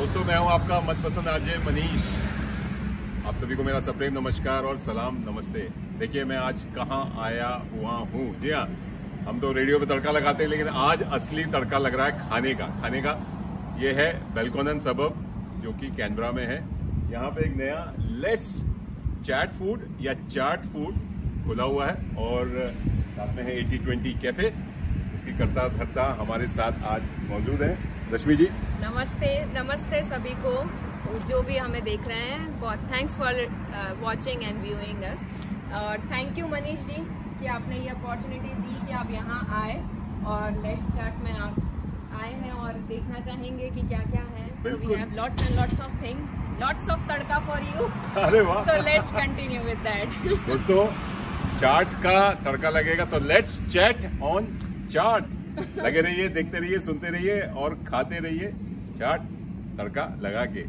दोस्तों मैं हूं आपका मनपसंद आरजे मनीष। आप सभी को मेरा सप्रेम नमस्कार और सलाम नमस्ते। देखिए मैं आज कहां आया हुआ हूं। जी हाँ, हम तो रेडियो पे तड़का लगाते हैं, लेकिन आज असली तड़का लग रहा है खाने का। ये है बेलकोनन सबब जो कि कैनबरा में है। यहाँ पे एक नया लेट्स चैट फूड या चाट फूड खुला हुआ है और साथ में है 8020 कैफे। उसकी करता धरता हमारे साथ आज मौजूद है रश्मि जी। नमस्ते सभी को जो भी हमें देख रहे हैं। बहुत thanks for watching and viewing us. और थैंक यू मनीष जी कि आपने ये अपॉर्चुनिटी दी कि आप यहाँ आए और लेट्स चैट में आप आए हैं और देखना चाहेंगे कि क्या क्या है। So we have lots and lots of thing, lots of tadka for you. अरे वाह, so let's continue with that. दोस्तों चाट का तड़का लगेगा तो लेट्स चैट ऑन चाट। लगे रहिए, देखते रहिए, सुनते रहिए और खाते रहिए चाट तड़का लगा के।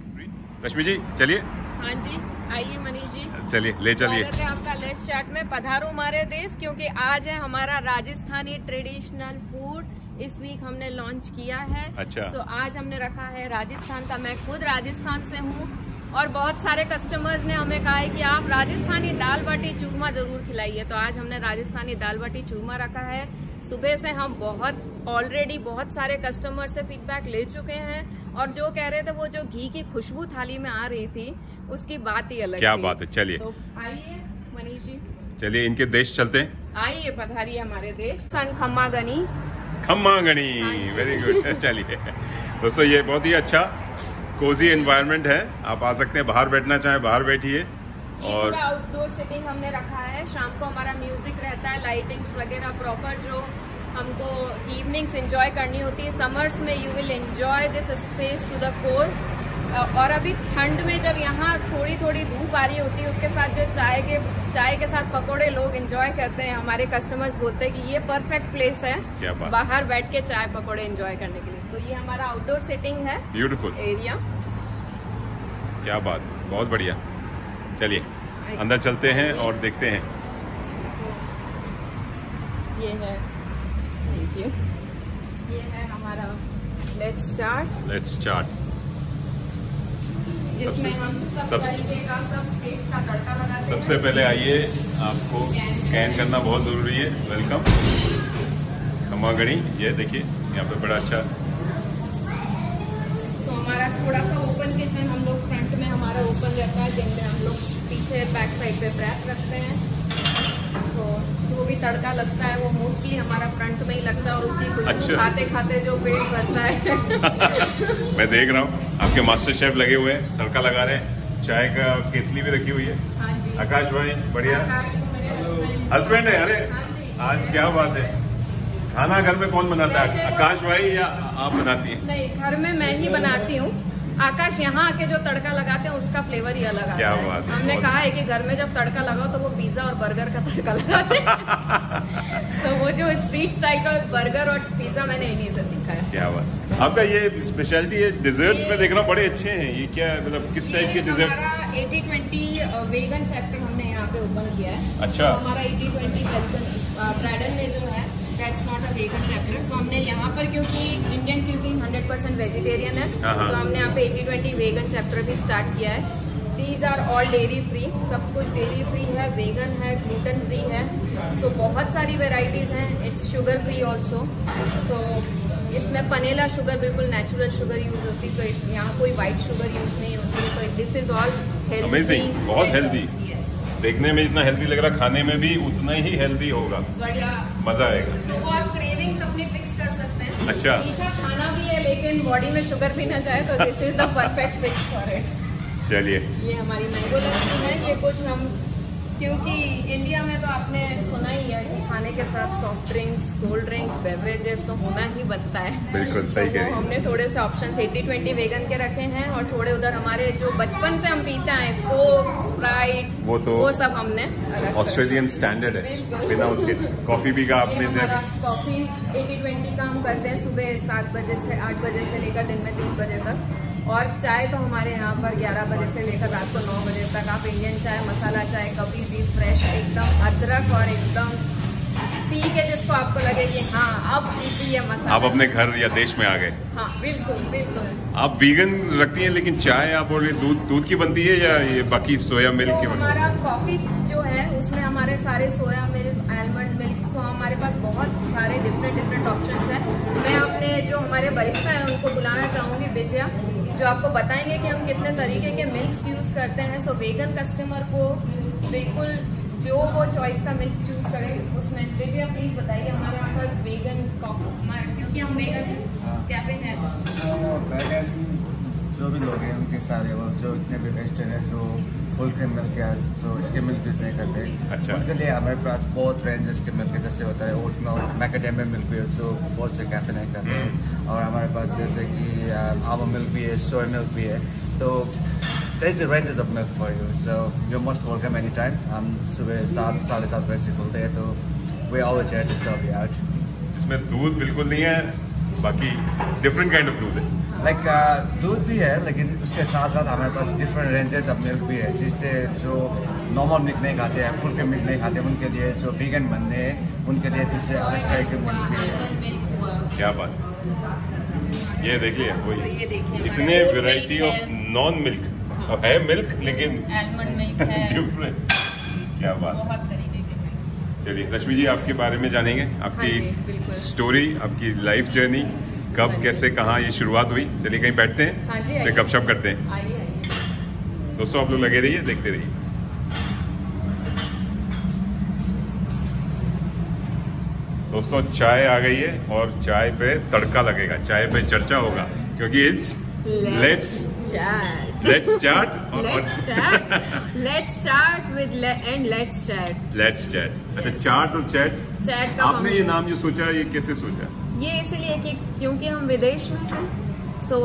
रश्मि जी चलिए। हाँ जी, आइए मनीष जी, चलिए ले चलिए। स्वागत है आपका लेट्स चैट में। पधारो हमारे देश, क्योंकि आज है हमारा राजस्थानी ट्रेडिशनल फूड। इस वीक हमने लॉन्च किया है। अच्छा। सो आज हमने रखा है राजस्थान का। मैं खुद राजस्थान से हूँ और बहुत सारे कस्टमर्स ने हमें कहा है कि आप राजस्थानी दाल बाटी चूरमा जरूर खिलाइए। तो आज हमने राजस्थानी दाल बाटी चूरमा रखा है। सुबह से हम ऑलरेडी बहुत सारे कस्टमर से फीडबैक ले चुके हैं और जो कह रहे थे वो जो घी की खुशबू थाली में आ रही थी उसकी बात ही अलग क्या थी। बात है। चलिए तो आइए मनीष जी, चलिए इनके देश चलते हैं। आइए पधारिए हमारे देश। सन खम्मा गनी। Very good. चलिए दोस्तों, ये बहुत ही अच्छा कोजी एनवायरनमेंट है। आप आ सकते हैं, बाहर बैठना चाहे बाहर बैठिए। और पूरा आउटडोर सिटिंग हमने रखा है। शाम को हमारा म्यूजिक रहता है, लाइटिंग्स वगैरह प्रॉपर जो हमको इवनिंग्स एंजॉय करनी होती है। समर्स में you will enjoy this space to the core. और अभी ठंड में जब यहाँ थोड़ी थोड़ी धूप आ रही होती है, उसके साथ जो चाय के साथ पकोड़े लोग एंजॉय करते हैं। हमारे कस्टमर्स बोलते हैं कि ये परफेक्ट प्लेस है बाहर बैठ के चाय पकोड़े एंजॉय करने के लिए। तो ये हमारा आउटडोर सिटिंग है, ब्यूटीफुल एरिया। क्या बात, बहुत बढ़िया। चलिए अंदर चलते हैं और देखते हैं। ये है, थैंक यू, ये है हमारा लेट्स चाट, जिसमें हम सब तरीके का, सब स्टेट्स का तड़का लगाते हैं। सबसे पहले आइए, आपको स्कैन करना बहुत जरूरी है। वेलकम खम्मागणी। ये देखिए यहाँ पे बड़ा अच्छा। तो हमारा थोड़ा सा ओपन किचन, हम लोग फ्रंट में हमारा ओपन रहता है, जिनमें हम लोग पीछे बैक साइड पे रैक रखते हैं। तो जो भी तड़का लगता है वो मोस्टली हमारा फ्रंट में ही लगता है और उसकी खुशबू खाते खाते जो पेट भरता है। मैं देख रहा हूँ आपके मास्टर शेफ लगे हुए हैं, तड़का लगा रहे हैं। चाय का केतली भी रखी हुई है। हाँ जी, आकाश भाई बढ़िया। हस्बैंड है। अरे आज क्या बात है। खाना घर में कौन बनाता है, आकाश भाई या आप बनाती हैं? नहीं, घर में मैं ही बनाती हूँ। आकाश यहाँ आके जो तड़का लगाते हैं उसका फ्लेवर ही अलग आता है। हमने कहा है कि घर में जब तड़का लगाओ तो वो पिज्जा और बर्गर का तड़का लगाते हैं। तो वो जो स्ट्रीट स्टाइल का बर्गर और पिज्जा मैंने इन्हीं से सीखा है। क्या बात। आपका ये स्पेशलिटी है डिजर्ट्स में, देखना बड़े अच्छे हैं। ये क्या मतलब किस टाइप के डिजर्ट? हमारा 8020 वेगन चैप्टर हमने यहाँ पे ओपन किया है। अच्छा। तो हमारा 8020 ब्राइडल में जो है that's not a vegan chapter. तो हमने यहाँ पर, क्योंकि इंडियन क्यूजीन 100% वेजिटेरियन है, तो हमने यहाँ पे 8020 वेगन चैप्टर भी स्टार्ट किया है। These are all dairy free, सब कुछ डेयरी फ्री है, वेगन है, ग्लूटेन फ्री है। तो बहुत सारी वेराइटीज हैं। It's sugar free also. So इसमें पनेला शुगर, बिल्कुल नेचुरल शुगर यूज होती है। तो यहाँ कोई व्हाइट शुगर यूज नहीं होती है। तो this is all healthy, amazing, बहुत हेल्दी। देखने में जितना हेल्दी लग रहा, खाने में भी उतना ही हेल्दी होगा। बढ़िया, मजा आएगा। तो आप क्रेविंग्स अपनी फिक्स कर सकते हैं। अच्छा। मीठा खाना भी है लेकिन बॉडी में शुगर भी ना जाए, तो this is the perfect fix for it. चलिए, ये हमारी मैंगो लस्सी है। ये कुछ हम, क्योंकि इंडिया में तो आपने सुना ही है कि खाने के साथ soft drinks, cold drinks, beverages तो होना ही बनता है। बिल्कुल सही कह रही हैं। हमने थोड़े से ऑप्शंस 8020 वेगन के रखे हैं और थोड़े उधर हमारे जो बचपन से हम पीते हैं, कोक, स्प्राइट, वो सब हमने ऑस्ट्रेलियन स्टैंडर्ड है, बिना उसके। कॉफी भी का आपने कॉफी 8020 का हम करते हैं सुबह 7 बजे से 8 बजे से लेकर दिन में 3 बजे तक। और चाय तो हमारे यहाँ पर 11 बजे से लेकर रात को 9 बजे तक आप इंडियन चाय, मसाला चाय कभी भी फ्रेश, एकदम अदरक और एकदम पी के जिसको आपको लगे कि हाँ अब पीती है मसाला। आप अपने घर या देश में आ गए। हाँ बिल्कुल बिल्कुल। आप वीगन रखती हैं, लेकिन चाय आप बोल रही दूध की बनती है या ये बाकी सोया मिल्क की बनती है? हमारा कॉफी जो है उसमें हमारे सारे सोया मिल्क, आलमंड मिल्क, सो हमारे पास बहुत सारे डिफरेंट ऑप्शंस हैं। मैं अपने जो हमारे बरिस्ता हैं उनको बुलाना चाहूँगी विजया, जो आपको बताएंगे कि हम कितने तरीके के मिल्क्स यूज़ करते हैं। सो वेगन कस्टमर को बिल्कुल जो वो चॉइस का मिल्क चूज करें उसमें। विजय प्लीज बताइए हमारे यहाँ पर वेगन कॉफी, क्योंकि हम वेगन कैफे हैं। वेगन जो भी लोग हैं उनके सारे वो जो इतने भी वेस्टर्न है जो फुल क्रीम मिल्क है जो इसके मिल्क यूज़ नहीं करते। अच्छा। उनके लिए हमारे पास बहुत रेंजेस के मिल्क है, जैसे होता है ओट मिल्क, मैकेडेमिया मिल्क भी है जो बहुत से कैफे नहीं करते हैं, और हमारे पास जैसे कि आलमंड मिल्क भी है, सोया मिल्क भी है। तो there's a ranges of milk for you, so you're most welcome anytime. हम सुबह 7-7:30 बजे से खुलते हैं, तो we always try to serve you out. इसमें दूध बिल्कुल नहीं है, बाकी डिफरेंट काइंड ऑफ दूध है। लाइक दूध भी है, लेकिन उसके साथ साथ हमारे पास डिफरेंट रेंजेस ऑफ मिल्क भी है, जिससे जो नॉर्मल मिल्क नहीं खाते हैं, फुल क्रीम मिल्क नहीं खाते हैं, उनके लिए जो वीगन बनने हैं उनके लिए दूसरे अलग तरह के मिल्क भी है। क्या बात, ये देखिए वही ये देखिए इतने वेराइटी ऑफ नॉन मिल्क है, मिल्क लेकिन आलमंड मिल्क है डिफरेंट। क्या बात। बहुत तरीके के मिल्क। चलिए रश्मि जी, आपके बारे में जानेंगे, आपकी हाँ जी, बिल्कुल। स्टोरी, आपकी लाइफ जर्नी, कब कैसे कहाँ ये शुरुआत हुई। चलिए कहीं बैठते हैं, हाँ जी, फिर आइए। गपशप करते हैं। आइए। दोस्तों आप लोग लगे रहिए, देखते रहिए। दोस्तों चाय आ गई है और चाय पे तड़का लगेगा, चाय पे चर्चा होगा, क्योंकि it's let's chat. Let's chat. Let's chat. Let's chat with and let's chat. Let's chat. अच्छा, चाट और चैट। Chat का आपने ये नाम जो सोचा, ये कैसे सोचा? ये इसलिए कि क्योंकि हम विदेश में हैं, सो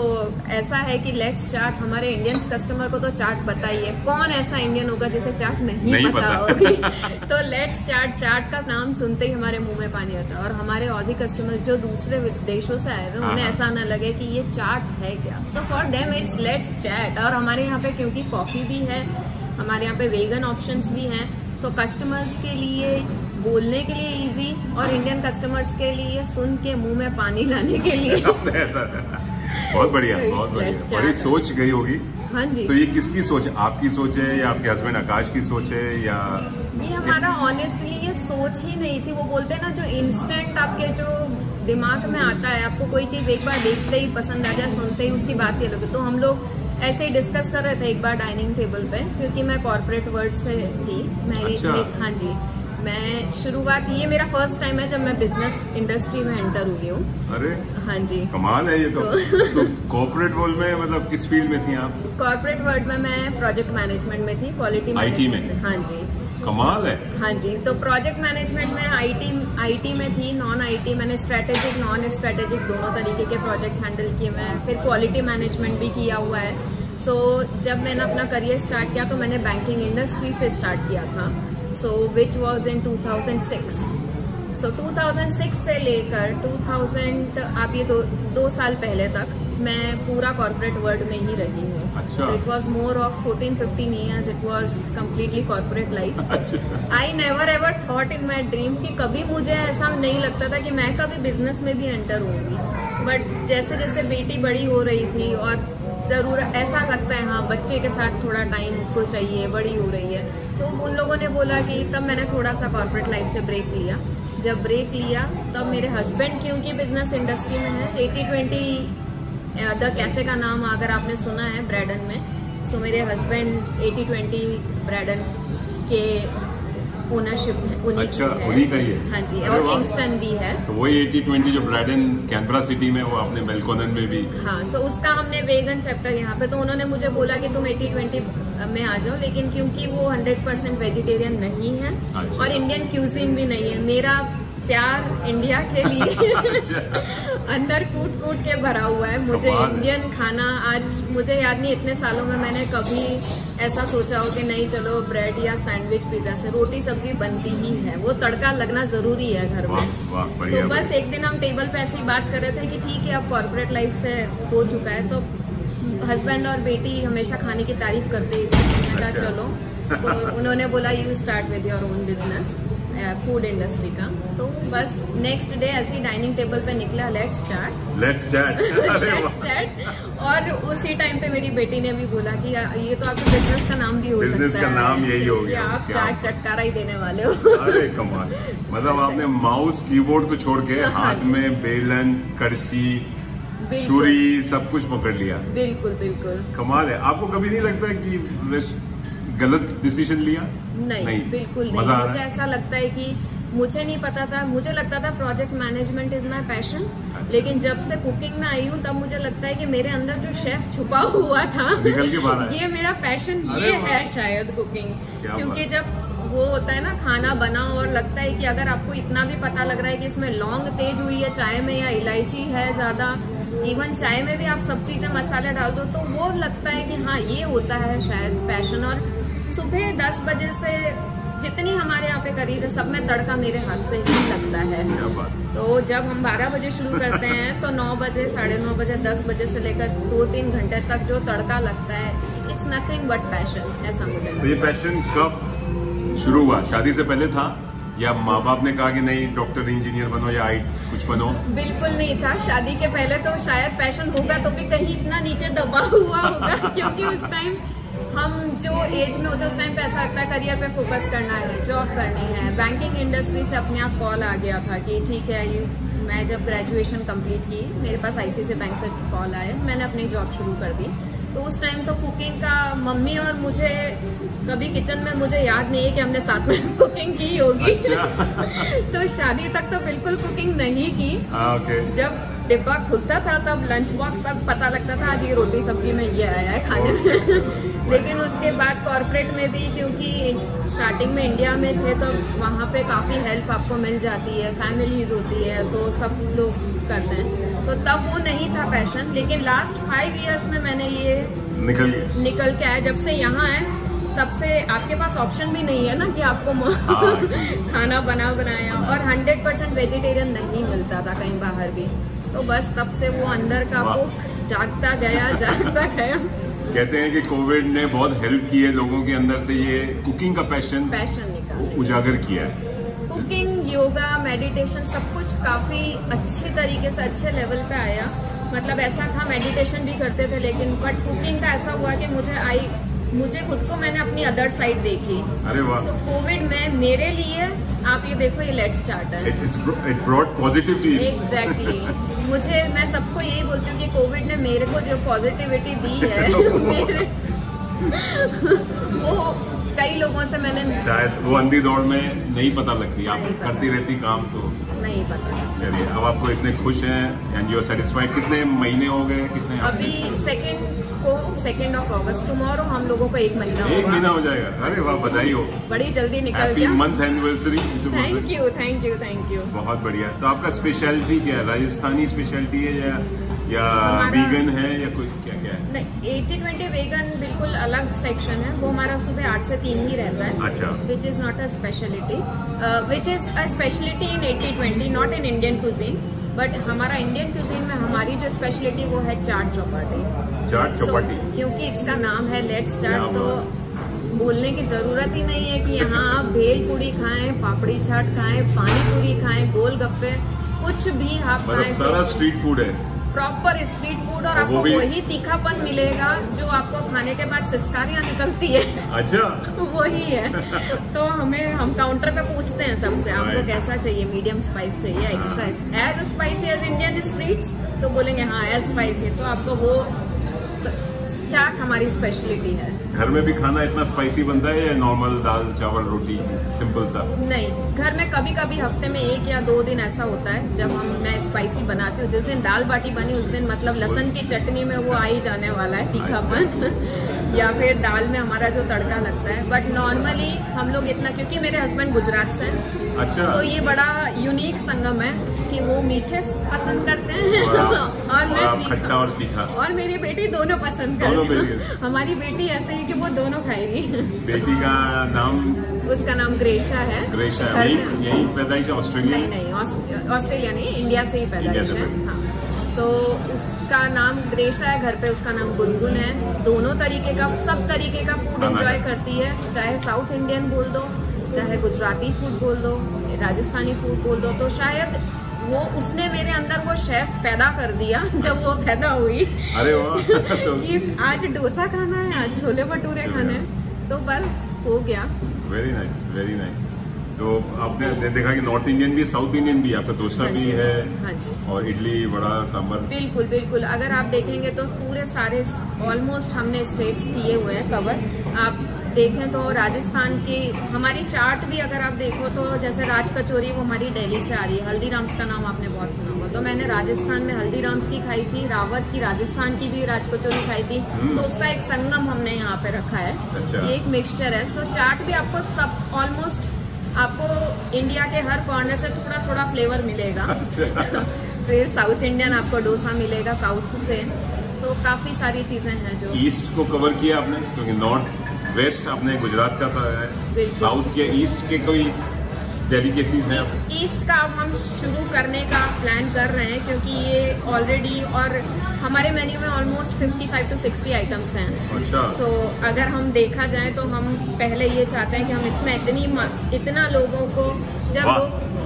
ऐसा है कि लेट्स चाट। हमारे इंडियंस कस्टमर को तो चाट पता ही है, कौन ऐसा इंडियन होगा जिसे चाट नहीं पता होगी। तो लेट्स चाट, चाट का नाम सुनते ही हमारे मुंह में पानी आता है। और हमारे ऑजी कस्टमर जो दूसरे देशों से आए हुए, उन्हें ऐसा ना लगे कि ये चाट है क्या। So for them it's let's chat. और हमारे यहाँ पे क्योंकि कॉफी भी है, हमारे यहाँ पे वेगन ऑप्शंस भी हैं, सो कस्टमर्स के लिए बोलने के लिए इजी, और इंडियन कस्टमर्स के लिए सुन के मुंह में पानी लाने के लिए ऐसा बहुत बढ़िया, बहुत बढ़िया, बड़ी सोच गई होगी। हाँ जी। तो ये किसकी सोच है? आपकी सोच है या आपके हस्बैंड आकाश की सोच है, या ये हमारा ऑनेस्टली ये सोच ही नहीं थी। वो बोलते हैं ना, जो इंस्टेंट आपके जो दिमाग में आता है, आपको कोई चीज एक बार देखते ही पसंद आ जाए, सुनते ही उसकी बात ही अलग। तो हम लोग ऐसे ही डिस्कस कर रहे थे एक बार डाइनिंग टेबल पे, क्योंकि मैं कॉर्पोरेट वर्ल्ड से थी। हाँ जी, मैं शुरुआत, ये मेरा फर्स्ट टाइम है जब मैं बिजनेस इंडस्ट्री में एंटर हुई हूँ। अरे हाँ जी, कमाल है ये तो। तो कॉर्पोरेट वर्ल्ड में मतलब किस फील्ड में थी आप? कॉर्पोरेट वर्ल्ड में मैं प्रोजेक्ट मैनेजमेंट में थी, क्वालिटी IT में। हाँ जी, कमाल है। हाँ जी। तो प्रोजेक्ट मैनेजमेंट में IT में थी, नॉन IT मैंने स्ट्रेटेजिक नॉन स्ट्रेटेजिक दोनों तरीके के प्रोजेक्ट्स हैंडल किए मैं। फिर क्वालिटी मैनेजमेंट भी किया हुआ है। सो जब मैंने अपना करियर स्टार्ट किया तो मैंने बैंकिंग इंडस्ट्री से स्टार्ट किया था, सो विच वॉज इन 2006। सो 2006 से लेकर 2000 आप ये दो साल पहले तक मैं पूरा कॉर्पोरेट वर्ल्ड में ही रही हूँ। अच्छा। So it was more of 14-15 years. It was completely corporate life. I never ever thought in my dreams कि कभी मुझे ऐसा नहीं लगता था कि मैं कभी बिजनेस में भी एंटर होंगी। बट जैसे जैसे बेटी बड़ी हो रही थी और जरूर ऐसा लगता है हाँ बच्चे के साथ थोड़ा टाइम उसको चाहिए, बड़ी हो रही है, तो उन लोगों ने बोला कि तब मैंने थोड़ा सा कॉर्पोरेट लाइफ से ब्रेक लिया। जब ब्रेक लिया तब मेरे हस्बैंड क्योंकि बिजनेस इंडस्ट्री में है, 80-20 द कैफे का नाम अगर आपने सुना है ब्रैडन में, सो मेरे हस्बैंड 80-20 ब्रैडन के ओनरशिप है, उन्हीं का ही है। हाँ जी, और किंगस्टन भी है। तो वही 80-20 जो ब्रैडन कैनबरा सिटी में, वो आपने मेलकोनन में भी। हाँ, सो उसका हमने वेगन चैप्टर यहाँ पे, तो उन्होंने मुझे बोला कि तुम 80-20 में आ जाओ, लेकिन क्योंकि वो 100% वेजिटेरियन नहीं है। अच्छा। और इंडियन क्यूजिन भी नहीं है। मेरा प्यार इंडिया के लिए अंदर कूट कूट के भरा हुआ है। मुझे इंडियन खाना, आज मुझे याद नहीं इतने सालों में मैंने कभी ऐसा सोचा हो कि नहीं चलो ब्रेड या सैंडविच पिज्जा से, रोटी सब्जी बनती ही है, वो तड़का लगना जरूरी है घर में। तो बस एक दिन हम टेबल पे ऐसे ही बात कर रहे थे कि ठीक है अब कॉर्पोरेट लाइफ से हो चुका है, तो हस्बैंड और बेटी हमेशा खाने की तारीफ करते ही थे। चलो, तो उन्होंने बोला you start with your own business food industry का। तो बस नेक्स्ट डे ऐसी डाइनिंग टेबल पे निकला लेट्स चैट और उसी टाइम पे मेरी बेटी ने भी बोला कि ये तो आपके बिजनेस का नाम भी हो सकता है, बिजनेस का नाम यही हो गया, आप चाट चटकारा ही देने वाले हो। अरे कमाल, मतलब आपने माउस कीबोर्ड को छोड़ के हाथ में बेलन, करची, छुरी सब कुछ पकड़ लिया। बिल्कुल बिल्कुल कमाल है। आपको कभी नहीं लगता है कि गलत डिसीजन लिया? नहीं बिल्कुल नहीं। मुझे ऐसा लगता है कि मुझे नहीं पता था, मुझे लगता था project management is my passion. लेकिन जब से कुकिंग में आई हूँ तब मुझे लगता है कि मेरे अंदर जो शेफ छुपा हुआ था निकल के बाहर आया। ये मेरा पैशन ये है शायद कुकिंग। क्योंकि जब वो होता है ना खाना बना और लगता है कि अगर आपको इतना भी पता लग रहा है कि इसमें लौंग तेज हुई है चाय में या इलायची है ज्यादा, इवन चाय में भी आप सब चीजें मसाले डाल दो, तो वो लगता है कि हाँ ये होता है शायद पैशन। और सुबह 10 बजे से जितनी हमारे यहाँ पे करीब है सब में तड़का मेरे हाथ से ही लगता है। तो जब हम 12 बजे शुरू करते हैं तो 9 बजे, 9:30 बजे, 10 बजे से लेकर 2-3 घंटे तक जो तड़का लगता है, इट्स नथिंग बट पैशन, ऐसा मुझे। तो ये पैशन कब शुरू हुआ? शादी से पहले था या माँ बाप ने कहा कि नहीं डॉक्टर इंजीनियर बनो या कुछ बनो? बिल्कुल नहीं था। शादी के पहले तो शायद पैशन होगा तो भी कहीं इतना नीचे दबा हुआ होगा क्योंकि उस टाइम हम जो एज में होते उस टाइम पे ऐसा लगता है करियर पे फोकस करना है, जॉब करनी है। बैंकिंग इंडस्ट्री से अपने आप कॉल आ गया था कि ठीक है, मैं जब ग्रेजुएशन कंप्लीट की मेरे पास आईसीआईसीआई बैंक से कॉल आया, मैंने अपनी जॉब शुरू कर दी। तो उस टाइम तो कुकिंग का मम्मी और मुझे कभी किचन में मुझे याद नहीं है कि हमने साथ में कुकिंग की होगी। तो शादी तक तो बिल्कुल कुकिंग नहीं की। जब डिब्बा खुलता था तब लंच बॉक्स तक पता लगता था आज ये रोटी सब्जी में ये आया है खाने में। लेकिन उसके बाद कॉर्पोरेट में भी, क्योंकि स्टार्टिंग में इंडिया में थे तो वहाँ पे काफ़ी हेल्प आपको मिल जाती है, फैमिलीज होती है तो सब लोग करते हैं, तो तब वो नहीं था पैशन। लेकिन लास्ट 5 इयर्स में मैंने ये निकल के आया। जब से यहाँ है तब से आपके पास ऑप्शन भी नहीं है ना कि आपको खाना बनाया, और 100% वेजिटेरियन नहीं मिलता था कहीं बाहर भी। तो बस तब से वो अंदर का वो जागता गया। कहते हैं कि कोविड ने बहुत हेल्प की है लोगों के अंदर से ये कुकिंग का पैशन निकाल उजागर किया है। कुकिंग, योगा, मेडिटेशन सब कुछ काफी अच्छे तरीके से अच्छे लेवल पे आया। मतलब ऐसा था मेडिटेशन भी करते थे लेकिन बट कुकिंग का ऐसा हुआ कि मुझे खुद को मैंने अपनी अदर साइड देखी। अरे वाह। तो कोविड में मेरे लिए आप ये देखो ये लेट्स स्टार्ट है। It brought positivity. Exactly. मैं सबको यही बोलती हूँ कि कोविड ने मेरे को जो पॉजिटिविटी दी है वो कई लोगों से मैंने शायद वो अंधी दौड़ में नहीं पता लगती, आप करती रहती काम तो नहीं पता। चलिए, अब आपको इतने खुश हैं एंड यू आर सेटिस्फाइड। कितने महीने हो गए? कितने अभी 2 अगस्त टुमारो हम लोगों को 1 महीना हो जाएगा। अरे वाह, बधाई हो, बड़ी जल्दी निकल गया। Happy month anniversary. Thank you. बहुत बढ़िया। तो आपका स्पेशलिटी क्या है? राजस्थानी स्पेशलिटी है या वीगन है या कुछ क्या है? नहीं, 80-20 वेगन बिल्कुल अलग सेक्शन है। वो हमारा सुबह 8 से 3 ही रहता है। अच्छा। Which is not a speciality, which is a speciality in 80-20, not in Indian cuisine. But हमारा इंडियन कुजीन में हमारी जो स्पेशलिटी वो है चाट चौपाटी। क्योंकि इसका नाम है लेट्स चाट, तो बोलने की जरूरत ही नहीं है कि यहाँ आप भेल पूड़ी खाएं, पापड़ी चाट खाएं, पानी पूरी खाएं, गोलगप्पे, कुछ भी आप खाएं। सारा स्ट्रीट फूड है, प्रॉपर स्ट्रीट फूड। और आपको वही तीखापन मिलेगा जो आपको खाने के बाद सिस्कारियाँ निकलती है। अच्छा। वही है। तो हम काउंटर पे पूछते हैं सबसे आपको कैसा चाहिए, मीडियम स्पाइस चाहिए, extra as spicy as Indian streets, तो बोलेंगे हाँ एज स्पाइसी। तो आपको वो चाट हमारी स्पेशलिटी है। घर में भी खाना इतना स्पाइसी बनता है या नॉर्मल दाल चावल रोटी सिंपल सा? नहीं, घर में कभी कभी हफ्ते में 1 या 2 दिन ऐसा होता है जब मैं स्पाइसी बनाती हूँ। जिस दिन दाल बाटी बनी उस दिन मतलब लहसुन की चटनी में वो आ ही जाने वाला है तीखापन। या फिर दाल में हमारा जो तड़का लगता है। बट नॉर्मली हम लोग इतना, क्योंकि मेरे हस्बैंड गुजरात से हैं। अच्छा। तो ये बड़ा यूनिक संगम है कि वो मीठे पसंद करते हैं और मैं खट्टा और तीखा, और मेरी बेटी दोनों पसंद करती है। हमारी बेटी ऐसे ही कि वो दोनों खाएगी। बेटी का नाम? उसका नाम ग्रेशा है। यही पैदाइश है? ऑस्ट्रेलिया? नहीं, ऑस्ट्रेलिया नहीं, इंडिया से ही पैदाइश है। हाँ, तो उसका नाम ग्रेशा है, घर पे उसका नाम गुनगुन है। दोनों तरीके का, सब तरीके का फूड एंजॉय करती है, चाहे साउथ इंडियन बोल दो चाहे गुजराती फूड बोल दो, राजस्थानी फूड बोल दो, तो शायद वो उसने मेरे अंदर वो शेफ पैदा कर दिया जब वो पैदा हुई। अरे वाह कि आज डोसा खाना है, आज छोले भटूरे खाने हैं, तो बस हो गया। Very nice, very nice. तो आपने देखा कि नॉर्थ इंडियन भी, साउथ इंडियन भी, आपका डोसा भी है, हाँ जी, और इडली, वड़ा, सांभर। बिल्कुल बिल्कुल। अगर आप देखेंगे तो पूरे सारे ऑलमोस्ट हमने स्टेट्स किए हुए हैं कवर। आप देखें तो राजस्थान की हमारी चाट भी अगर आप देखो तो जैसे राज कचौरी वो हमारी दिल्ली से आ रही है। हल्दीराम्स का नाम आपने बहुत सुना होगा, तो मैंने राजस्थान में हल्दीराम्स की खाई थी, रावत की राजस्थान की भी राज कचौरी खाई थी, तो उसका एक संगम हमने यहाँ पे रखा है। अच्छा। ये एक मिक्सचर है। सो चाट भी आपको सब ऑलमोस्ट आपको इंडिया के हर कॉर्नर से थोड़ा थोड़ा फ्लेवर मिलेगा। अच्छा। फिर साउथ इंडियन आपको डोसा मिलेगा साउथ से, तो काफी सारी चीजें हैं जो। ईस्ट को कवर किया आपने, क्योंकि नॉर्थ वेस्ट आपने गुजरात का है, साउथ के ईस्ट के कोई डेलिकेसीज हैं? ईस्ट का अब हम शुरू करने का प्लान कर रहे हैं, क्योंकि ये ऑलरेडी और हमारे मेन्यू में ऑलमोस्ट 55 to 60 आइटम्स हैं। अच्छा। तो अगर हम देखा जाए तो हम पहले ये चाहते हैं कि हम इसमें इतना लोगों को जब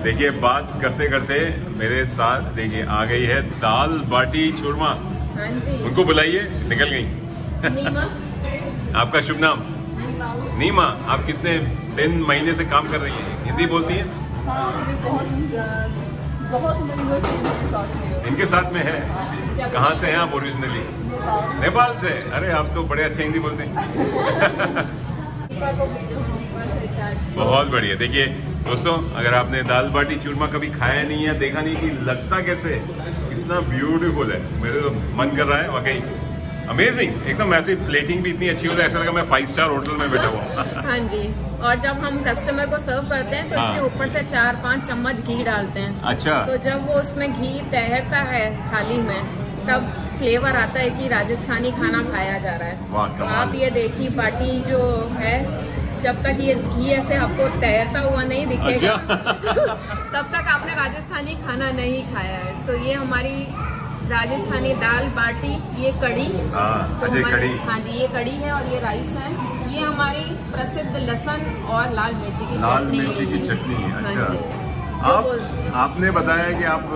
देखिए, बात करते करते मेरे साथ देखिए आ गई है दाल बाटी चूरमा। हाँ जी, उनको बुलाइए, निकल गई। नीमा। आपका शुभ नाम? नीमा। आप कितने दिन महीने से काम कर रही हैं? हिंदी बोलती हैं? हाँ, बहुत महीनों से इनके साथ में है। इनके साथ में है? कहाँ से हैं आप ओरिजिनली? नेपाल से। अरे आप तो बड़े अच्छे हिंदी बोलते हैं। बहुत बढ़िया। देखिए दोस्तों, अगर आपने दाल बाटी चूरमा कभी खाया नहीं है, देखा नहीं कि लगता कैसे, इतना ब्यूटीफुल है, मेरे तो मन कर रहा है वाकई अमेजिंग। एकदम ऐसी प्लेटिंग भी इतनी अच्छी होती है, ऐसा लगा मैं 5 स्टार होटल में बैठा हुआ। हाँ जी, और जब हम कस्टमर को सर्व करते हैं तो इसके ऊपर से 4-5 चम्मच घी डालते हैं। अच्छा। तो जब वो उसमें घी तैरता है थाली में, तब फ्लेवर आता है कि राजस्थानी खाना खाया जा रहा है। वाह, कमाल। आप ये देखिए, बाटी जो है, जब तक ये घी ऐसे आपको तैरता हुआ नहीं दिखेगा तब तक आपने राजस्थानी खाना नहीं खाया है। तो ये हमारी राजस्थानी दाल बाटी, ये कड़ी। तो कड़ी। हाँ जी, ये कड़ी है और ये राइस है। ये हमारी प्रसिद्ध लहसुन और लाल मिर्ची की चटनी है। हाँ अच्छा। जी। आपने बताया कि आप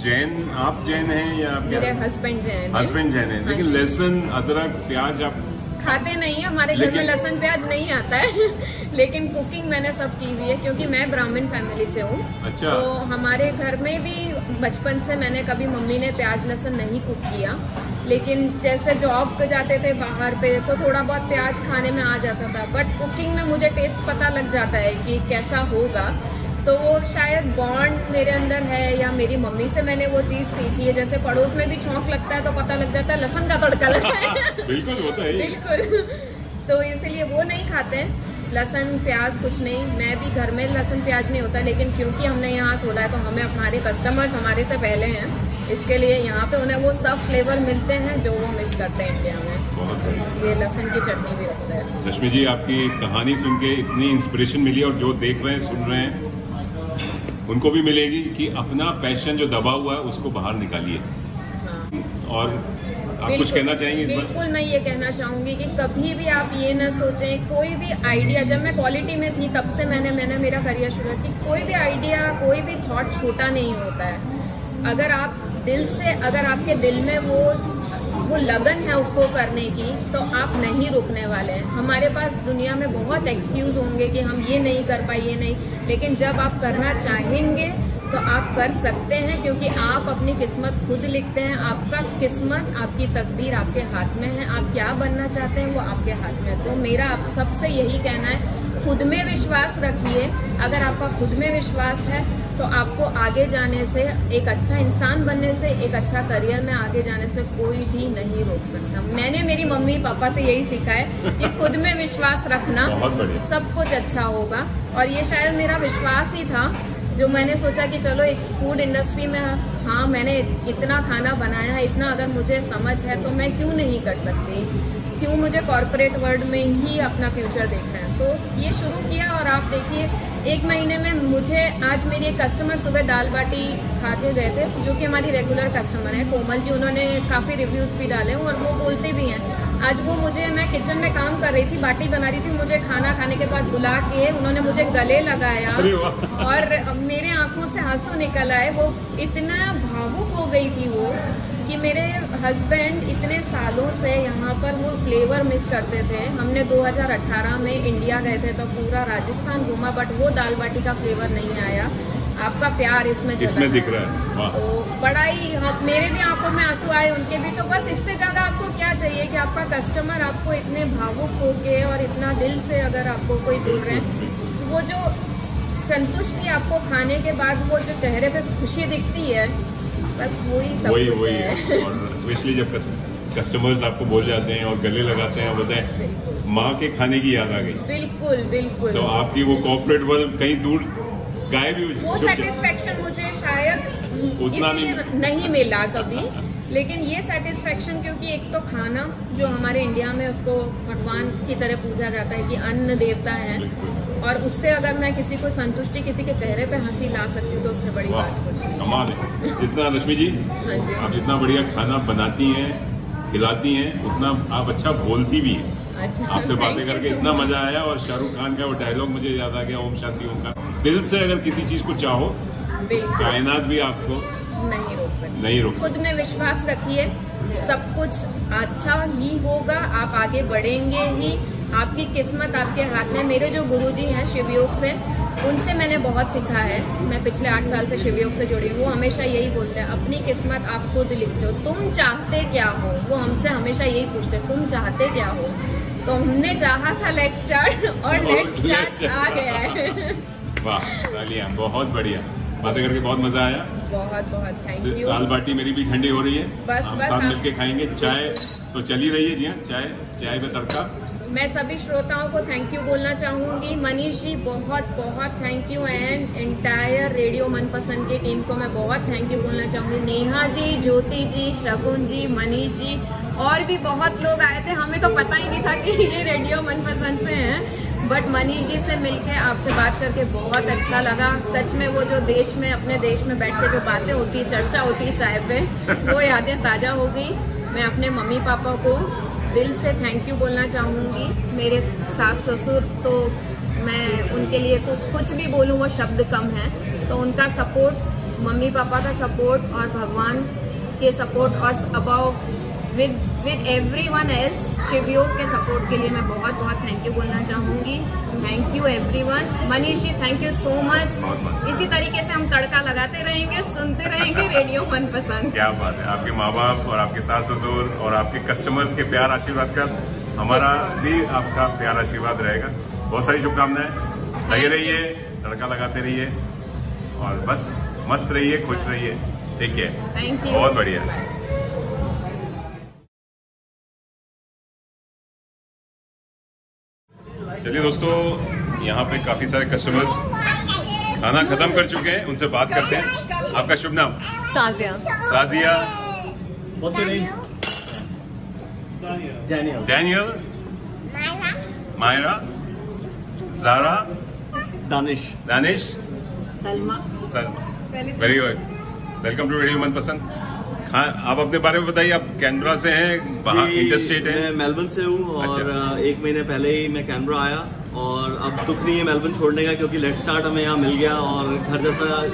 जैन हैं या मेरे हस्बैंड जैन हैं, लेकिन लहसुन, अदरक, प्याज आप खाते नहीं है। हमारे घर में लहसुन प्याज नहीं आता है लेकिन कुकिंग मैंने सब की हुई है, क्योंकि मैं ब्राह्मण फैमिली से हूँ। अच्छा। तो हमारे घर में भी बचपन से मैंने कभी मम्मी ने प्याज लहसुन नहीं कुक किया, लेकिन जैसे जॉब पे जाते थे बाहर पे तो थोड़ा बहुत प्याज खाने में आ जाता था, बट कुकिंग में मुझे टेस्ट पता लग जाता है कि कैसा होगा। तो वो शायद बॉन्ड मेरे अंदर है, या मेरी मम्मी से मैंने वो चीज़ सीखी है। जैसे पड़ोस में भी छौंक लगता है तो पता लग जाता है लहसुन का तड़का लगा है। बिल्कुल, वो तो है। बिल्कुल। तो इसीलिए वो नहीं खाते हैं लहसुन प्याज, कुछ नहीं। मैं भी घर में लहसुन प्याज नहीं होता, लेकिन क्योंकि हमने यहाँ खोला है तो हमें हमारे कस्टमर्स हमारे से पहले हैं, इसके लिए यहाँ पे उन्हें वो सब फ्लेवर मिलते हैं जो वो मिस करते हैं इंडिया में। बहुत ये लहसुन की चटनी भी रखते हैं। रश्मि जी, आपकी कहानी सुन के इतनी इंस्पिरेशन मिली, और जो देख रहे हैं, सुन रहे हैं, उनको भी मिलेगी कि अपना पैशन जो दबा हुआ है उसको बाहर निकालिए। हाँ। और आप कुछ कहना चाहेंगे? बिल्कुल, मैं ये कहना चाहूँगी कि कभी भी आप ये ना सोचें, कोई भी आइडिया, जब मैं क्वालिटी में थी तब से मैंने मेरा करियर शुरू की, कोई भी आइडिया, कोई भी थॉट छोटा नहीं होता है। अगर आप दिल से, अगर आपके दिल में वो लगन है उसको करने की, तो आप नहीं रुकने वाले हैं। हमारे पास दुनिया में बहुत एक्सक्यूज होंगे कि हम ये नहीं कर पाए, ये नहीं, लेकिन जब आप करना चाहेंगे तो आप कर सकते हैं, क्योंकि आप अपनी किस्मत खुद लिखते हैं। आपका किस्मत, आपकी तकदीर आपके हाथ में है। आप क्या बनना चाहते हैं वो आपके हाथ में है। तो मेरा आप सबसे यही कहना है, खुद में विश्वास रखिए। अगर आपका खुद में विश्वास है तो आपको आगे जाने से, एक अच्छा इंसान बनने से, एक अच्छा करियर में आगे जाने से कोई भी नहीं रोक सकता। मैंने मेरी मम्मी पापा से यही सीखा है कि खुद में विश्वास रखना, सब कुछ अच्छा होगा। और ये शायद मेरा विश्वास ही था जो मैंने सोचा कि चलो एक फूड इंडस्ट्री में, हाँ मैंने इतना खाना बनाया है, इतना अगर मुझे समझ है तो मैं क्यों नहीं कर सकती, क्यों मुझे कॉर्पोरेट वर्ल्ड में ही अपना फ्यूचर देखना है। तो ये शुरू किया, और आप देखिए 1 महीने में मुझे, आज मेरी एक कस्टमर सुबह दाल बाटी खा के गए थे, जो कि हमारी रेगुलर कस्टमर है, कोमल जी। उन्होंने काफ़ी रिव्यूज़ भी डाले और वो बोलते भी हैं आज वो मुझे, मैं किचन में काम कर रही थी, बाटी बना रही थी, मुझे खाना खाने के बाद बुला के उन्होंने मुझे गले लगाया और मेरे आंखों से आंसू निकल आए। वो इतना भावुक हो गई थी वो कि मेरे हस्बैंड इतने सालों से यहाँ पर वो फ्लेवर मिस करते थे। हमने 2018 में इंडिया गए थे तो पूरा राजस्थान घूमा, बट वो दाल बाटी का फ्लेवर नहीं आया। आपका प्यार इसमें दिख रहा है। तो बड़ा ही, मेरे भी आंखों में आंसू आए, उनके भी। तो बस इससे ज़्यादा आपको क्या चाहिए कि आपका कस्टमर आपको इतने भावुक होके और इतना दिल से अगर आपको कोई बोल रहे हैं, वो जो संतुष्टि आपको खाने के बाद वो जो चेहरे पे खुशी दिखती है, बस वही सब कुछ है। और स्पेशली जब कस्टमर्स आपको बोल जाते हैं और गले लगाते हैं, बताएं माँ के खाने की याद आ गई। बिल्कुल बिल्कुल। तो आपकी वो कॉर्पोरेट वर्ल्ड कहीं दूर गायब ही, वो सेटिस्फेक्शन मुझे शायद उतना नहीं मिला कभी, लेकिन ये सेटिस्फेक्शन, क्योंकि एक तो खाना जो हमारे इंडिया में उसको भगवान की तरह पूजा जाता है कि अन्न देवता है, और उससे अगर मैं किसी को संतुष्टि, किसी के चेहरे पे हंसी ला सकती हूँ तो उससे बड़ी बात कुछ नहीं। कमाल है। जितना रश्मि जी आप जितना बढ़िया खाना बनाती हैं, खिलाती हैं, उतना आप अच्छा बोलती भी हैं। अच्छा, आपसे बातें करके इतना मजा आया। और शाहरुख खान का वो डायलॉग मुझे याद आ गया, ओम शांति ओम का। दिल से अगर किसी चीज को चाहो, कायनात भी आपको नहीं रोक सकती। खुद में विश्वास रखिए, सब कुछ अच्छा ही होगा, आप आगे बढ़ेंगे ही। आपकी किस्मत आपके हाथ में। मेरे जो गुरुजी हैं शिवयोग से, उनसे मैंने बहुत सीखा है। मैं पिछले 8 साल से शिवयोग से जुड़ी हूँ। वो हमेशा यही बोलते हैं, अपनी किस्मत आप खुद लिखते हो, तुम चाहते क्या हो। वो हमसे हमेशा यही पूछते हैं, तुम चाहते क्या हो। तो हमने चाहा था लेट्स स्टार्ट, और लेट्स स्टार्ट आ गया है। वाह तालियां, बहुत बढ़िया। बातें करके बहुत मजा आया। बहुत बहुत थैंक यू। दाल बाटी मेरी भी ठंडी हो रही है, बस साथ मिलके खाएंगे। चाय तो चली रही है। जी हाँ, चाय में तड़का। मैं सभी श्रोताओं को थैंक यू बोलना चाहूँगी। मनीष जी बहुत बहुत thank you, and entire radio मनपसंद की टीम को मैं बहुत थैंक यू बोलना चाहूँगी। नेहा जी, ज्योति जी, शगुन जी, मनीष जी, और भी बहुत लोग आए थे। हमें तो पता ही नहीं था कि ये रेडियो मनपसंद से हैं, बट मनीष जी से मिलके, आपसे बात करके बहुत अच्छा लगा। सच में वो जो देश में, अपने देश में बैठ के जो बातें होती है, चर्चा होती है चाय पे, वो यादें ताज़ा हो गई। मैं अपने मम्मी पापा को दिल से थैंक यू बोलना चाहूँगी। मेरे सास ससुर, तो मैं उनके लिए कुछ भी बोलूँ वो शब्द कम है। तो उनका सपोर्ट, मम्मी पापा का सपोर्ट और भगवान के सपोर्ट, और about with everyone else, Shivyog के सपोर्ट के लिए मैं बहुत बहुत थैंक यू बोलना चाहूँगी। Thank you everyone. Manish ji thank you so much. इसी तरीके से हम तड़का लगाते रहेंगे, सुनते रहेंगे रेडियो मनपसंद। क्या बात है। आपके माँ बाप और आपके सास ससुर और आपके कस्टमर्स के प्यार आशीर्वाद का हमारा भी आपका प्यार आशीर्वाद रहेगा। बहुत सारी शुभकामनाएं। लगे रहिए, तड़का लगाते रहिए, और बस मस्त रहिए, खुश रहिए। ठीक है, थैंक यू, बहुत बढ़िया। चलिए दोस्तों, यहाँ पे काफी सारे कस्टमर्स खाना खत्म कर चुके हैं, उनसे बात करते हैं। आपका शुभ नाम? Sajiya. Sajiya. What's your name? Daniel. Daniel. Myra. Zara. Danish. Danish. Salma. Very good. Welcome to radio Manpasand. आप अपने बारे में बताइए। आप कैनबरा से हैं, वहाँ इंटरस्टेट है? मैं मेलबर्न से हूँ, और अच्छा। 1 महीने पहले ही मैं कैनबरा आया, और अब दुख नहीं है मेलबर्न छोड़ने का, क्योंकि लेट्स स्टार्ट हमें यहाँ मिल गया, और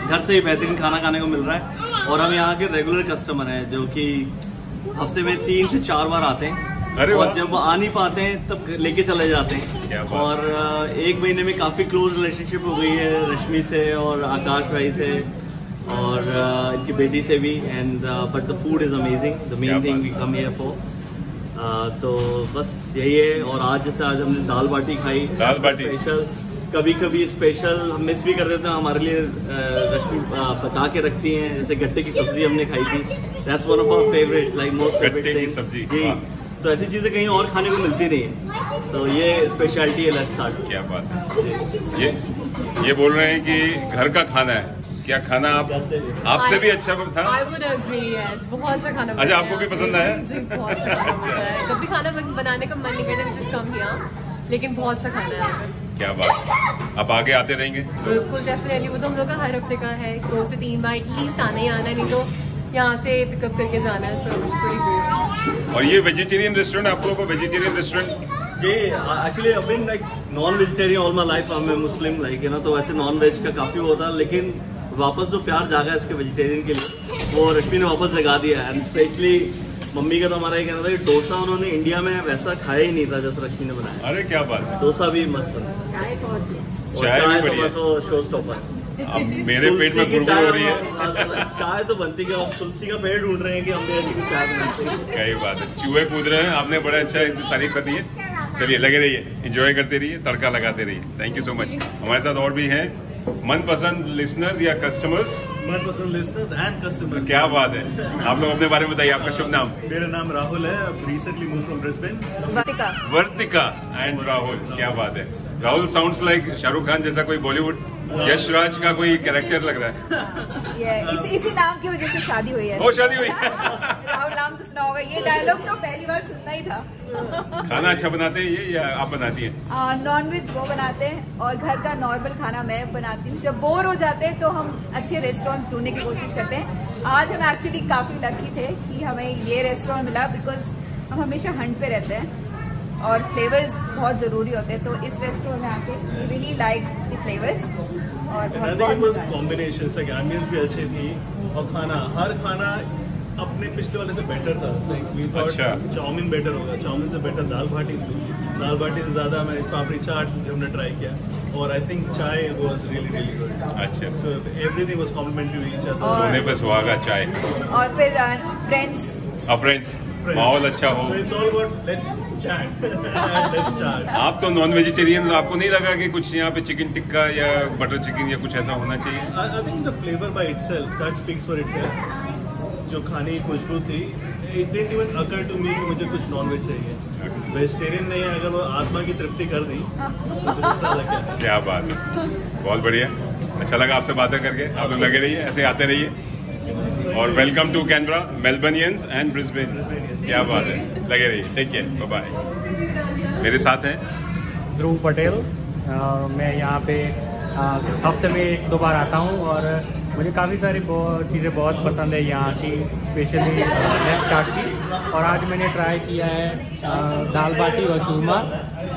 घर से ही बेहतरीन खाना खाने को मिल रहा है। और हम यहाँ के रेगुलर कस्टमर हैं, जो कि हफ्ते में 3 से 4 बार आते हैं। और जब आ नहीं पाते हैं तब लेके चले जाते हैं। और 1 महीने में काफ़ी क्लोज रिलेशनशिप हो गई है रश्मि से और आकाश भाई से और इनकी बेटी से भी। And but the food is amazing, the main thing we come here for. तो बस यही है। और आज हमने दाल बाटी खाई, दाल बाटी स्पेशल। कभी कभी स्पेशल हम मिस भी कर देते हैं, हमारे लिए रश्मि पचा के रखती हैं। जैसे गट्टे की सब्जी हमने खाई थी, that's one of our favourite, like most favourite सब्जी जी। तो ऐसी चीजें कहीं और खाने को मिलती नहीं है, तो ये स्पेशलिटी है लेट्स स्टार्ट। क्या बात है। ये बोल रहे हैं कि घर का खाना है। क्या खाना आपसे भी अच्छा था? I would agree, yes. बहुत अच्छा खाना। अच्छा, आपको भी पसंद आया? जी, बहुत अच्छा खाना बनता है। कभी खाना बनाने का मन नहीं करता, which is कम यहाँ, लेकिन बहुत अच्छा खाना है यहाँ पे। क्या बात। आप आगे आते रहेंगे? बिल्कुल, डेफिनेटली। वो तो हम लोग का हर हफ्ते का है, 2 से 3 बार एटलीस्ट आना ही आना है, नहीं तो यहाँ से पिकअप करके जाना है। So it's pretty good. और ये वेजिटेरियन रेस्टोरेंट, आप लोगों को वेजिटेरियन रेस्टोरेंट? ये actually I been like non vegetarian all my life, I am Muslim like you know, तो वैसे नॉन वेज का काफ़ी होता, लेकिन वापस जो प्यार जागा इसके वेजिटेरियन के लिए वो रश्मि ने वापस जगा दिया है। एंड स्पेशली मम्मी का तो हमारा ये कहना था कि डोसा उन्होंने इंडिया में वैसा खाया ही नहीं था जैसा रश्मि ने बनाया। अरे क्या बात है, डोसा भी मस्त बना, चाय बहुत चाय भी बढ़िया। तो शो स्टॉपर। अब मेरे पेट में गुड़गुड़ हो रही है। चाय तो बनती है, अब तुलसी का पेड़ ढूंढ रहे हैं कि हम भी ऐसी कुछ चाय बनाते हैं। कई बात है, चूहे कूद रहे हैं, आपने बड़ा अच्छा तारीफ कर दी है। चलिए लगे रहिए, एंजॉय करते रहिए, तड़का लगाते रहिए। Thank you so much. हमारे साथ और भी हैं मनपसंद लिसनर्स या कस्टमर्स? मनपसंद लिसनर्स एंड कस्टमर्स। क्या बात है, आप लोग अपने बारे में बताइए, आपका शुभ नाम? मेरा नाम राहुल है, recently move from Brisbane. Vartika and Rahul, क्या बात है। राहुल साउंड्स लाइक शाहरुख खान जैसा कोई बॉलीवुड यश राज का कोई कैरेक्टर लग रहा है। इसी नाम की वजह से शादी हुई है। वो शादी हुई राहुल नाम तो सुना होगा, ये डायलॉग तो पहली बार सुनना ही था। खाना अच्छा बनाते हैं ये या आप बनाती हैं? नॉनवेज वो बनाते हैं और घर का नॉर्मल खाना मैं बनाती हूँ। जब बोर हो जाते हैं तो हम अच्छे रेस्टोरेंट्स ढूंढने की कोशिश करते हैं। आज हम एक्चुअली काफ़ी लकी थे कि हमें ये रेस्टोरेंट मिला, बिकॉज हम हमेशा हंट पे रहते हैं और फ्लेवर्स बहुत ज़रूरी होते हैं। तो इस रेस्टोरेंट में आके रियली लाइक द फ्लेवर्स और कॉम्बिनेशन लाइक एम्बियंस भी अच्छी थी और हर खाना अपने पिछले वाले से बेटर था। अच्छा। चाउमीन बेटर होगा, चाउमीन से बेटर दाल बाटी से ज़्यादा मैं पापड़ी चाट हमने ट्राई किया और I think chai was really good. अच्छा, so everything was complimentary to each other. सोने पे सुहागा चाय। और फिर फ्रेंड्स माहौल अच्छा हो। So it's all about let's chat. Let's start. आप तो नॉन वेजिटेरियन, आपको नहीं लगा कि कुछ यहाँ पे चिकन टिक्का या बटर चिकन या कुछ ऐसा होना चाहिए? I think the flavor by itself that speaks for itself. जो खाने की खुशबू थी, it didn't even occur to me कि मुझे कुछ नॉन वेज चाहिए। वेजिटेरियन नहीं है, अगर वो आत्मा की तृप्ति कर दी तो दूसरा लग गया। क्या बात है, बहुत बढ़िया, अच्छा लगा आपसे बातें करके। आप लोग लगे रहिए, ऐसे आते रहिए और welcome to Canberra, Melburnians and Brisbane. क्या बात है, लगे रहिए, टेक केयर, बाय बाय। मेरे साथ हैं ध्रुव पटेल। मैं यहाँ पे हफ्ते में 1-2 बार आता हूँ और मुझे काफ़ी सारी चीज़ें बहुत पसंद है यहाँ की, स्पेशली लेट्स स्टार्ट की। और आज मैंने ट्राई किया है दाल बाटी और चूरमा,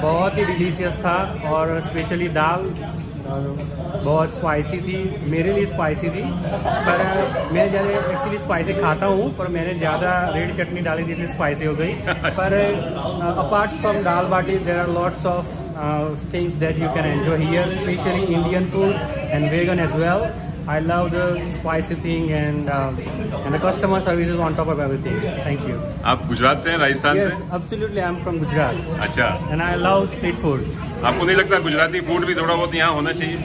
बहुत ही डिलीशियस था और स्पेशली दाल बहुत स्पाइसी थी, मेरे लिए स्पाइसी थी। पर मैं ज़्यादा एक्चुअली स्पाइसी खाता हूँ, पर मैंने ज़्यादा रेड चटनी डाली जितनी स्पाइसी हो गई। पर apart from dal baati there are lots of things that you can enjoy here, especially Indian food and vegan as well. I love the spicy thing and the customer service is on top of everything. Thank you. आप गुजरात से हैं, राजस्थान से? Yes, absolutely. I'm from Gujarat. अच्छा। And I love street food. आपको नहीं लगता Gujarati food भी थोड़ा बहुत यहाँ होना चाहिए?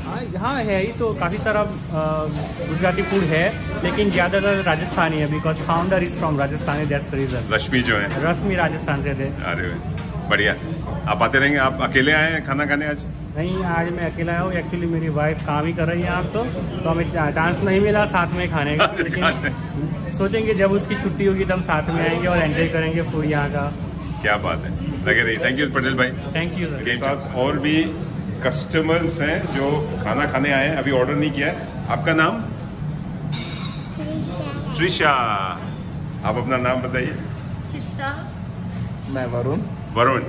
हाँ, यहाँ है ही तो काफ़ी सारा गुजराती फूड है, लेकिन ज़्यादातर राजस्थानी है, because founder is from Rajasthan, that's the reason. Rashmi जो है, रश्मि राजस्थान से थे। अरे बढ़िया, आप आते रहेंगे। आप अकेले आए हैं खाना खाने आज? नहीं, आज मैं अकेला आया हूँ। एक्चुअली मेरी वाइफ काम ही कर रही है आप तो हमें चांस नहीं मिला साथ में खाने का, लेकिन सोचेंगे जब उसकी छुट्टी होगी तब साथ में आएंगे और एंजॉय करेंगे फूड यहाँ का। क्या बात है, लगे रहिए। थैंक यू पटेल भाई। Thank you. के साथ और भी कस्टमर्स हैं जो खाना खाने आए हैं, अभी ऑर्डर नहीं किया है। आपका नाम? त्रिशा। आप अपना नाम बताइए। चित्रा। मैं वरुण। वरुण,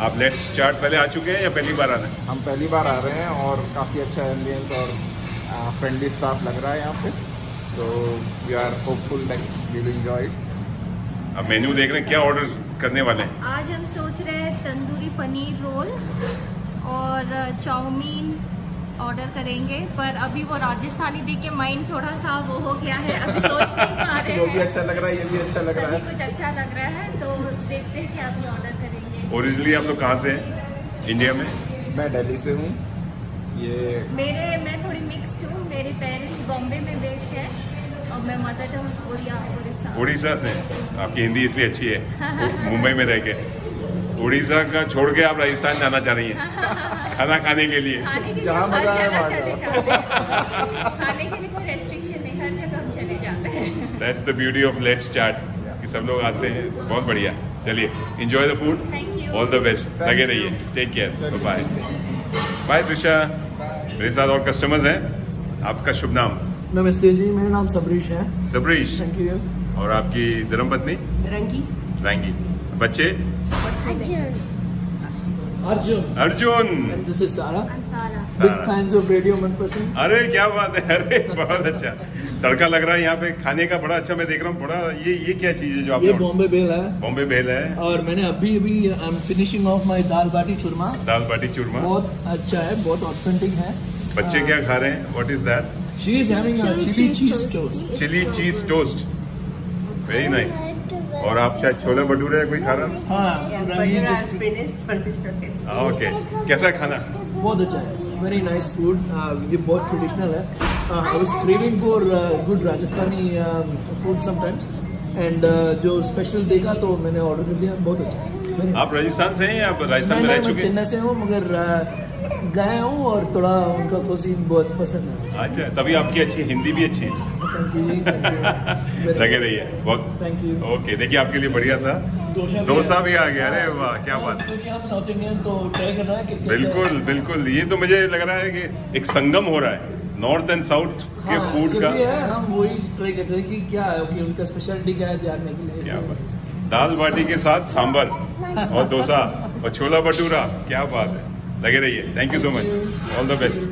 आप लेट्स चाट पहले आ चुके हैं या पहली बार आ रहे हैं? हम पहली बार आ रहे हैं और काफ़ी अच्छा एम्बियंस और फ्रेंडली स्टाफ लग रहा है यहाँ पे, तो we are hopeful that we will enjoy it. अब मेन्यू देख रहे हैं, क्या ऑर्डर करने वाले हैं? आज हम सोच रहे हैं तंदूरी पनीर रोल और चाउमीन ऑर्डर करेंगे, पर अभी वो राजस्थानी देख के माइंड थोड़ा सा वो हो गया है, अभी सोच नहीं पा रहे हैं। वो भी अच्छा लग रहा है, ये भी अच्छा लग रहा है, कुछ अच्छा लग रहा है, तो देखते हैं कि अभी ऑर्डर करेंगे। ओरिजिनली आप लोग कहाँ से हैं इंडिया में? मैं दिल्ली से हूँ। मैं थोड़ी मिक्स्ड हूँ, मेरे पेरेंट्स बॉम्बे में बेस्ड है और मैं मदर हूँ उड़ीसा। उड़ीसा से? आपकी हिंदी इसलिए अच्छी है मुंबई में रह के। उड़ीसा का छोड़ के आप राजस्थान जाना चाह रही हैं खाना खाने के लिए? जहाँ मजा है वहाँ खाने के लिए कोई रेस्ट्रिक्शन नहीं, हर जगह हम चले जाते हैं। That's the beauty of Let's Chat कि सब लोग आते हैं, बहुत बढ़िया। चलिए, enjoy the food, all the best, लगे रहिए, take care, bye bye। Trisha, मेरे साथ और कस्टमर्स हैं, आपका शुभ नाम? नमस्ते जी, मेरा नाम सबरीश है। Sabarish, thank you. और आपकी धर्मपत्नी रंगी रंगी, बच्चे Arjun. Arjun. And this is Sara. Big fans of Radio Manpasand. अरे क्या बात है, अरे बहुत अच्छा तड़का लग रहा है यहाँ पे खाने का, बड़ा अच्छा मैं देख रहा हूँ। बड़ा ये क्या चीज है जो आप? ये बॉम्बे बेल है। बॉम्बे बेल है। और मैंने अभी I am finishing off my dal baati churma. Dal baati churma बहुत अच्छा है, बहुत ऑथेंटिक है। बच्चे क्या खा रहे हैं? What is that? She is having a chilli cheese toast. Chilli cheese toast, very nice. और आप शायद छोले भटूरे कोई खा रहा? हाँ, ओके, कैसा खाना? बहुत अच्छा है, वेरी नाइस फूड। ये बहुत ट्रेडिशनल है। I was craving for good Rajasthani food sometimes and जो स्पेशल देखा तो मैंने ऑर्डर कर दिया। बहुत अच्छा है। आप राजस्थान से हैं या राजस्थान में रह चुके हैं? चेन्नई से हूँ, मगर गए हूँ और थोड़ा उनका कुजीन बहुत पसंद है। अच्छा, तभी आपकी अच्छी हिंदी भी अच्छी है। थैंक यू जी, लगे रहिए बहुत। Thank you. ओके, देखिए आपके लिए बढ़िया सा डोसा भी आ गया। अरे वाह, क्या बात है। हम साउथ इंडियन तो ट्राई कर रहे हैं कि बिल्कुल बिल्कुल, ये तो मुझे लग रहा है कि एक संगम हो रहा है नॉर्थ एंड साउथ के फूड का। हम वही ट्राई कर रहे हैं कि क्या है कि उनका स्पेशलिटी क्या है जानने के लिए। क्या बात, दाल बाटी के साथ सांबर और डोसा और छोला भटूरा, क्या बात है। लगे रहिए। Thank you so much, all the best.